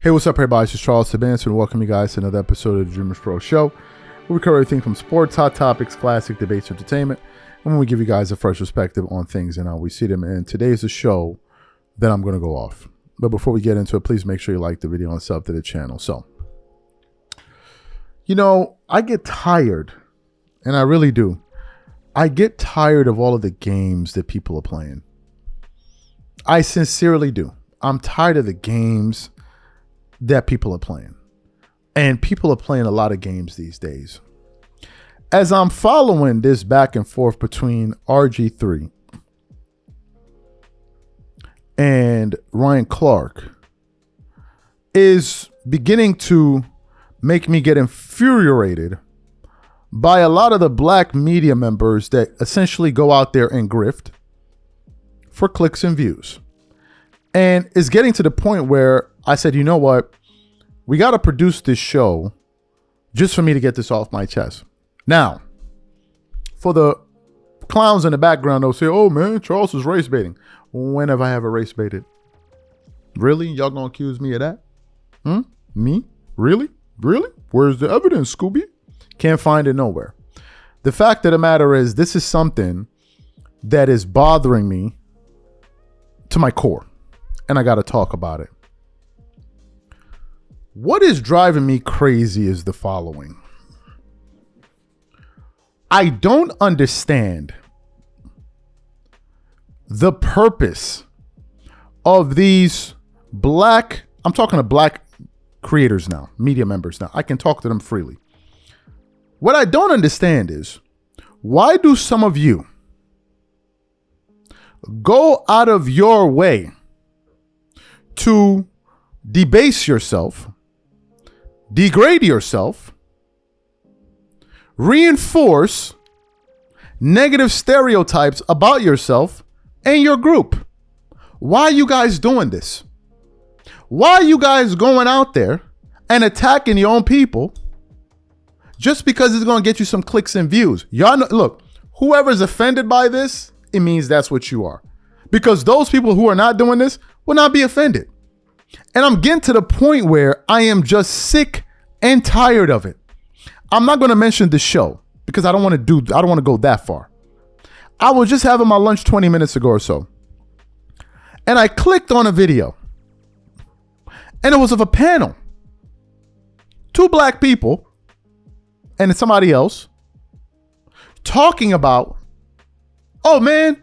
Hey, what's up, everybody? This is Charles Debunking, and welcome you guys to another episode of the DREAMERSPRO show, where we cover everything from sports, hot topics, classic debates, entertainment, and we give you guys a fresh perspective on things and how we see them. And today is a show that I'm going to go off. But before we get into it, please make sure you like the video and sub to the channel. So, you know, I get tired, and I really do. I get tired of all of the games that people are playing. I sincerely do. I'm tired of the games that people are playing. And people are playing a lot of games these days. As I'm following this back and forth between RG3 and Ryan Clark is beginning to make me get infuriated by a lot of the black media members that essentially go out there and grift for clicks and views. And it's getting to the point where I said, you know what? We got to produce this show just for me to get this off my chest. Now, for the clowns in the background, they'll say, oh man, Charles is race baiting. When have I ever race baited? Really? Y'all gonna accuse me of that? Me? Really? Really? Where's the evidence, Scooby? Can't find it nowhere. The fact of the matter is, this is something that is bothering me to my core. And I got to talk about it. What is driving me crazy is the following. I don't understand the purpose of these black, I'm talking to black creators now, media members now. I can talk to them freely. What I don't understand is, why do some of you go out of your way to debase yourself, degrade yourself, reinforce negative stereotypes about yourself and your group? Why are you guys doing this? Why are you guys going out there and attacking your own people just because it's going to get you some clicks and views? Y'all know, look, whoever's offended by this, it means that's what you are. Because those people who are not doing this will not be offended. And I'm getting to the point where I am just sick and tired of it. I'm not going to mention the show because I don't want to go that far. I was just having my lunch 20 minutes ago or so, and I clicked on a video, and it was of a panel, 2 black people and somebody else talking about, oh man,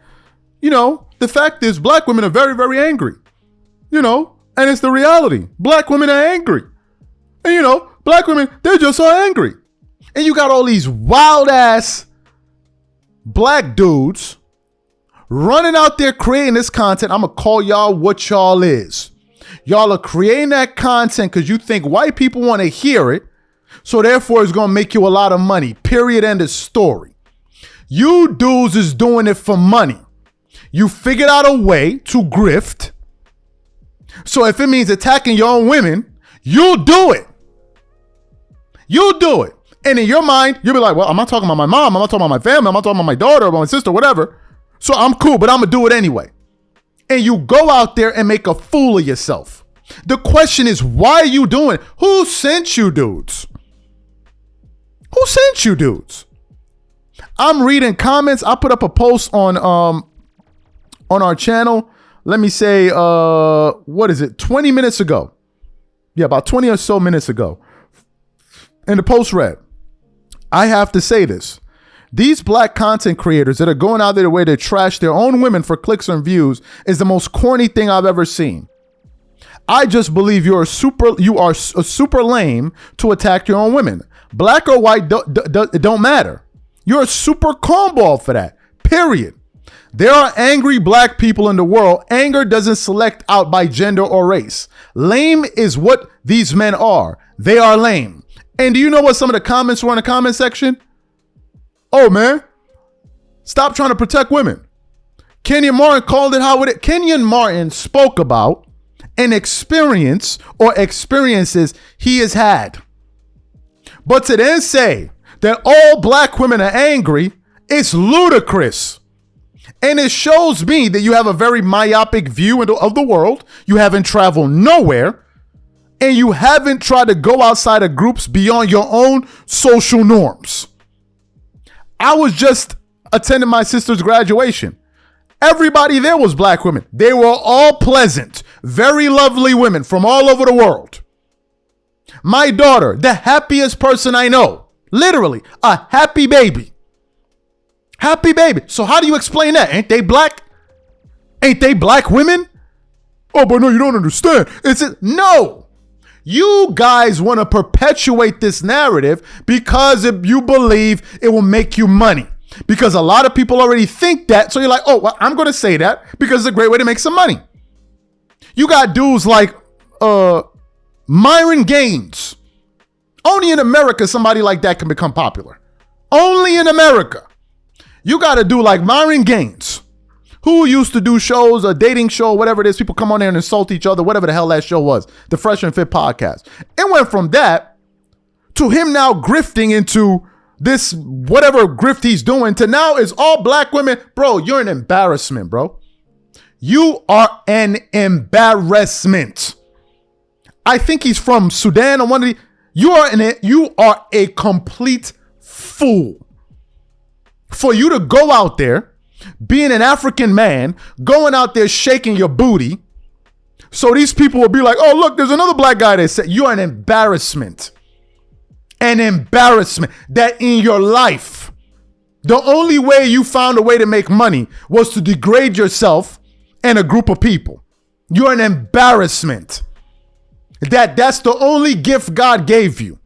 you know, the fact is black women are very, very angry, you know, and it's the reality. Black women are angry. And you know, black women, they're just so angry. And you got all these wild ass black dudes running out there creating this content. I'm going to call y'all what y'all is. Y'all are creating that content because you think white people want to hear it. So therefore it's going to make you a lot of money. Period. End of story. You dudes is doing it for money. You figured out a way to grift. So if it means attacking your own women, you'll do it. You'll do it. And in your mind, you'll be like, well, I'm not talking about my mom. I'm not talking about my family. I'm not talking about my daughter or my sister, whatever. So I'm cool, but I'm going to do it anyway. And you go out there and make a fool of yourself. The question is, why are you doing it? Who sent you dudes? Who sent you dudes? I'm reading comments. I put up a post on our channel. Let me say, 20 minutes ago. Yeah, about 20 or so minutes ago. And the post read, I have to say this. These black content creators that are going out of their way to trash their own women for clicks and views is the most corny thing I've ever seen. I just believe you are super lame to attack your own women. Black or white, it don't matter. You're a super cornball for that, period. There are angry black people in the world. Anger doesn't select out by gender or race. Lame is what these men are. They are lame. And do you know what some of the comments were in the comment section? Oh man, stop trying to protect women. Kenyon Martin called it how it is. Kenyon Martin spoke about an experience or experiences he has had. But to then say that all black women are angry, it's ludicrous. And it shows me that you have a very myopic view of the world. You haven't traveled nowhere. and you haven't tried to go outside of groups beyond your own social norms. I was just attending my sister's graduation. Everybody there was black women. They were all pleasant, very lovely women from all over the world. My daughter, the happiest person I know, literally a happy baby. Happy baby. So how do you explain that? Ain't they black? Ain't they black women? Oh, but no, you don't understand. No. You guys want to perpetuate this narrative because if you believe it will make you money. Because a lot of people already think that. So you're like, oh, well, I'm going to say that because it's a great way to make some money. You got dudes like Myron Gaines. Only in America somebody like that can become popular. Only in America. You got to do like Myron Gaines, who used to do shows, a dating show, whatever it is. People come on there and insult each other, whatever the hell that show was, the Fresh and Fit podcast. It went from that to him now grifting into this whatever grift he's doing to now is all black women. Bro, you're an embarrassment, bro. You are an embarrassment. I think he's from Sudan or one of the. You are a complete fool. For you to go out there, being an African man, going out there shaking your booty, so these people will be like, oh, look, there's another black guy that said, you're an embarrassment. An embarrassment that in your life, the only way you found a way to make money was to degrade yourself and a group of people. You're an embarrassment. That's the only gift God gave you.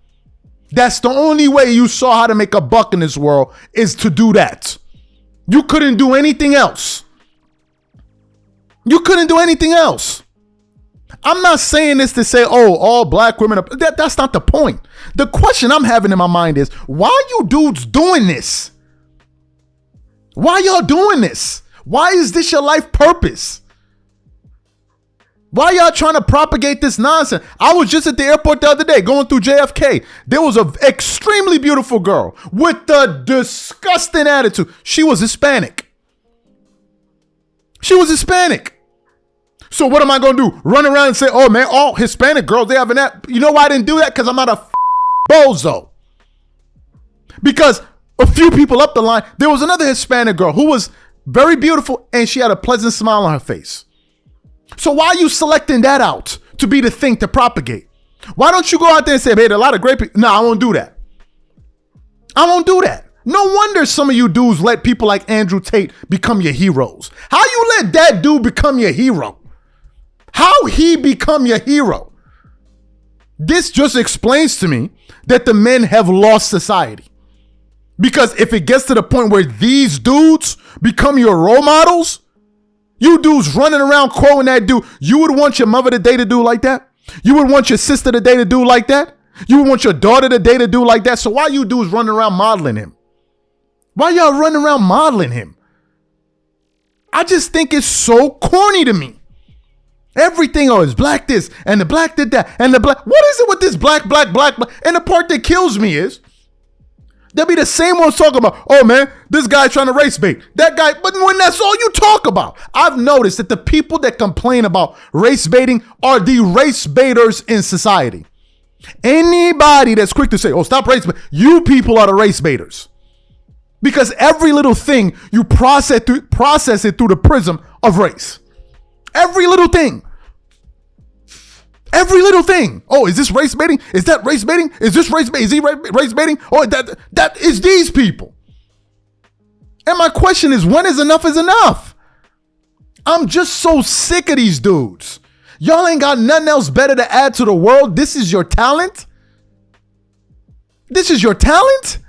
That's the only way you saw how to make a buck in this world is to do that. You couldn't do anything else. You couldn't do anything else. I'm not saying this to say, oh, all black women are, that's not the point. The question I'm having in my mind is, why are you dudes doing this? Why y'all doing this? Why is this your life purpose? Why y'all trying to propagate this nonsense? I was just at the airport the other day going through JFK. There was an extremely beautiful girl with a disgusting attitude. She was Hispanic. She was Hispanic. So what am I going to do? Run around and say, oh man, all Hispanic girls, they have an app. You know why I didn't do that? Because I'm not a bozo. Because a few people up the line, there was another Hispanic girl who was very beautiful and she had a pleasant smile on her face. So why are you selecting that out to be the thing to propagate? Why don't you go out there and say, hey, there are a lot of great people. No, I won't do that. I won't do that. No wonder some of you dudes let people like Andrew Tate become your heroes. How you let that dude become your hero? How he become your hero? This just explains to me that the men have lost society. Because if it gets to the point where these dudes become your role models, you dudes running around quoting that dude, you would want your mother to date a dude like that? You would want your sister to date a dude like that? You would want your daughter to date a dude like that? So why you dudes running around modeling him? Why y'all running around modeling him? I just think it's so corny to me. Everything, oh, it's black this, and the black did that, and the black, what is it with this black? And the part that kills me is, they'll be the same ones talking about, oh man, this guy trying to race bait. That guy, but when that's all you talk about, I've noticed that the people that complain about race baiting are the race baiters in society. Anybody that's quick to say, oh, stop race baiting, you people are the race baiters. Because every little thing you process it through the prism of race. Every little thing. Every little thing. Oh, is this race baiting? Is that race baiting? Is this race baiting? Is he race baiting? Oh, that is these people. And my question is, when is enough is enough? I'm just so sick of these dudes. Y'all ain't got nothing else better to add to the world. This is your talent? This is your talent?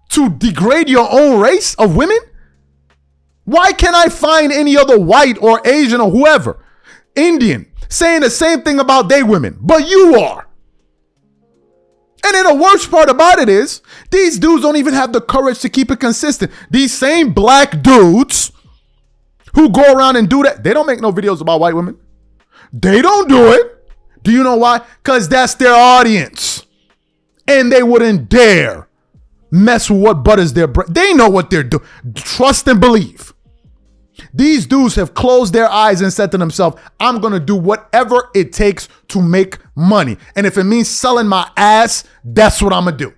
To degrade your own race of women? Why can't I find any other white or Asian or whoever, Indian, saying the same thing about they women, but you are? And then the worst part about it is, these dudes don't even have the courage to keep it consistent. These same black dudes who go around and do that, they don't make no videos about white women. They don't do it. Do you know why? Because that's their audience. And they wouldn't dare mess with what butters their bread. They know what they're doing. Trust and believe. These dudes have closed their eyes and said to themselves, I'm going to do whatever it takes to make money. And if it means selling my ass, that's what I'm going to do.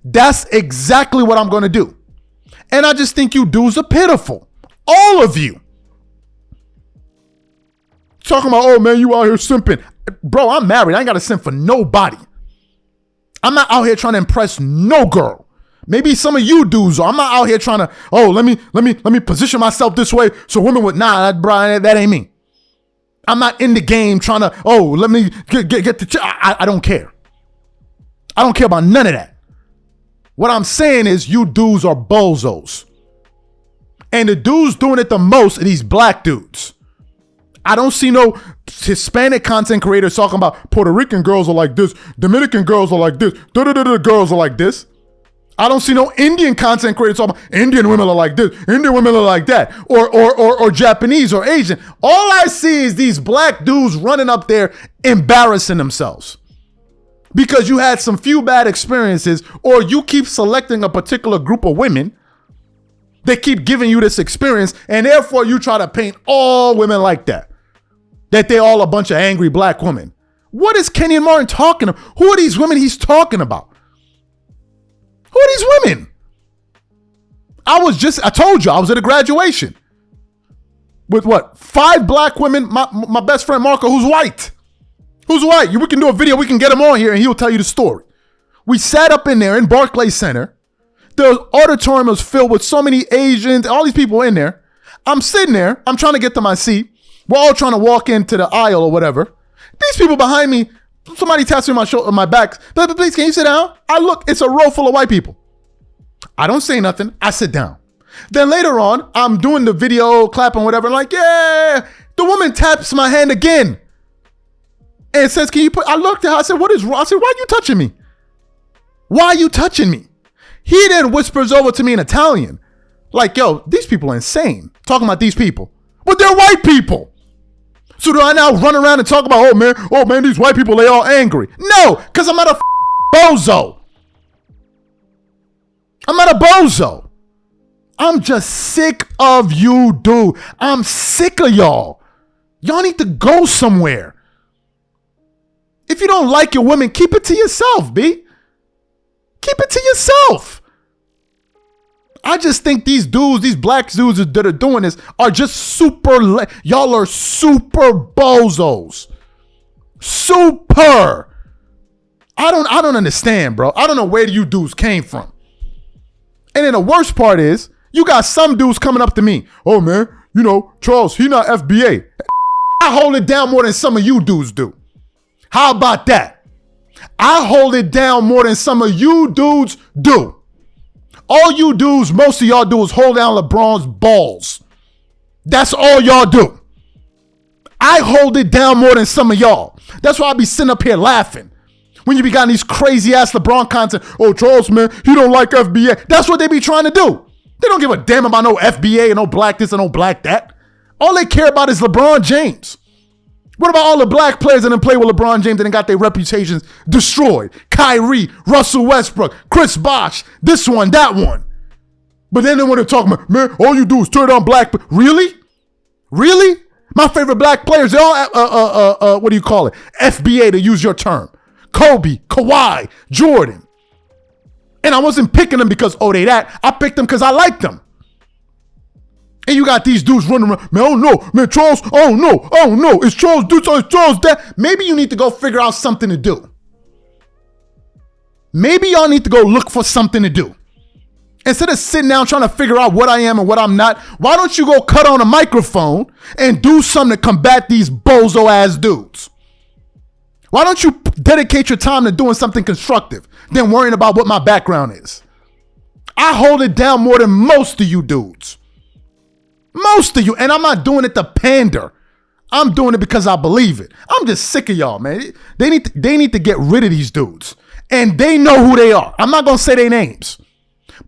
That's exactly what I'm going to do. And I just think you dudes are pitiful. All of you. Talking about, oh man, you out here simping. Bro, I'm married. I ain't got to simp for nobody. I'm not out here trying to impress no girl. Maybe some of you dudes are. I'm not out here trying to, oh, let me position myself this way so women would, bro, that ain't me. I'm not in the game trying to, oh, let me get the, I don't care. I don't care about none of that. What I'm saying is you dudes are bozos. And the dudes doing it the most are these black dudes. I don't see no Hispanic content creators talking about Puerto Rican girls are like this, Dominican girls are like this, girls are like this. I don't see no Indian content creators talking about Indian women are like this, Indian women are like that, or Japanese or Asian. All I see is these black dudes running up there embarrassing themselves because you had some few bad experiences, or you keep selecting a particular group of women. They keep giving you this experience, and therefore you try to paint all women like that they all a bunch of angry black women. What is Kenyon Martin talking about? Who are these women he's talking about? Who are these women? I told you, I was at a graduation with 5 black women. My best friend Marco, who's white. We can do a video, we can get him on here and he'll tell you the story. We sat up in there in Barclays Center. The auditorium was filled with so many Asians, all these people in there. I'm sitting there, I'm trying to get to my seat. We're all trying to walk into the aisle or whatever. These people behind me, somebody taps me on my shoulder, my back. Please, can you sit down? I look, it's a row full of white people. I don't say nothing. I sit down. Then later on, I'm doing the video, clapping, whatever. I'm like, yeah. The woman taps my hand again and says, can you put, I looked at her, I said, what is wrong? I said, why are you touching me? Why are you touching me? He then whispers over to me in Italian. Like, yo, these people are insane. Talking about these people. But they're white people. So do I now run around and talk about, oh man, these white people, they all angry. No, because I'm not a bozo. I'm not a bozo. I'm just sick of you, dude. I'm sick of y'all. Y'all need to go somewhere. If you don't like your women, keep it to yourself, B. Keep it to yourself. I just think these dudes, these black dudes that are doing this are just y'all are super bozos. Super. I don't understand, bro. I don't know where you dudes came from. And then the worst part is, you got some dudes coming up to me. Oh man, Charles, he not FBA. I hold it down more than some of you dudes do. How about that? I hold it down more than some of you dudes do. All you dudes, most of y'all do is hold down LeBron's balls. That's all y'all do. I hold it down more than some of y'all. That's why I be sitting up here laughing. When you be got these crazy ass LeBron content, oh Charles, man, he don't like FBA. That's what they be trying to do. They don't give a damn about no FBA and no black this and no black that. All they care about is LeBron James. What about all the black players that didn't play with LeBron James and got their reputations destroyed? Kyrie, Russell Westbrook, Chris Bosh, this one, that one. But then when they're talking about, man, all you do is turn on black. Really? Really? My favorite black players, they're all, what do you call it? FBA, to use your term. Kobe, Kawhi, Jordan. And I wasn't picking them because, they that. I picked them because I liked them. And you got these dudes running around, man, oh no, man, Charles, oh no, it's Charles this, it's Charles that. Maybe you need to go figure out something to do. Maybe y'all need to go look for something to do. Instead of sitting down trying to figure out what I am and what I'm not, why don't you go cut on a microphone and do something to combat these bozo ass dudes? Why don't you dedicate your time to doing something constructive than worrying about what my background is? I hold it down more than most of you dudes. Most of you, and I'm not doing it to pander. I'm doing it because I believe it. I'm just sick of y'all, man. They need to get rid of these dudes. And they know who they are. I'm not going to say their names.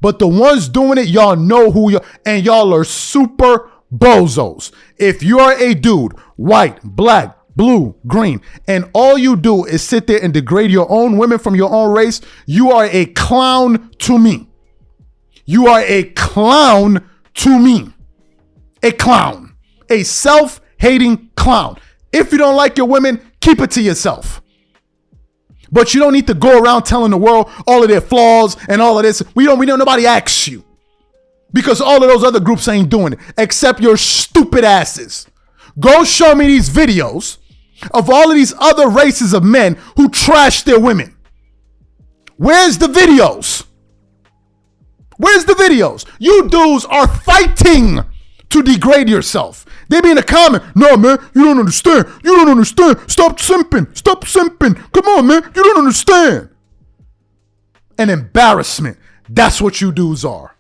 But the ones doing it, y'all know who you are. And y'all are super bozos. If you are a dude, white, black, blue, green, and all you do is sit there and degrade your own women from your own race, you are a clown to me. You are a clown to me. a clown, a self-hating clown. If you don't like your women, keep it to yourself. But you don't need to go around telling the world all of their flaws and all of this. We don't nobody asks you. Because all of those other groups ain't doing it, except your stupid asses. Go show me these videos of all of these other races of men who trash their women. Where's the videos? Where's the videos? You dudes are fighting to degrade yourself. They be in the comment, no, man, you don't understand. You don't understand. Stop simping. Stop simping. Come on, man, you don't understand. An embarrassment. That's what you dudes are.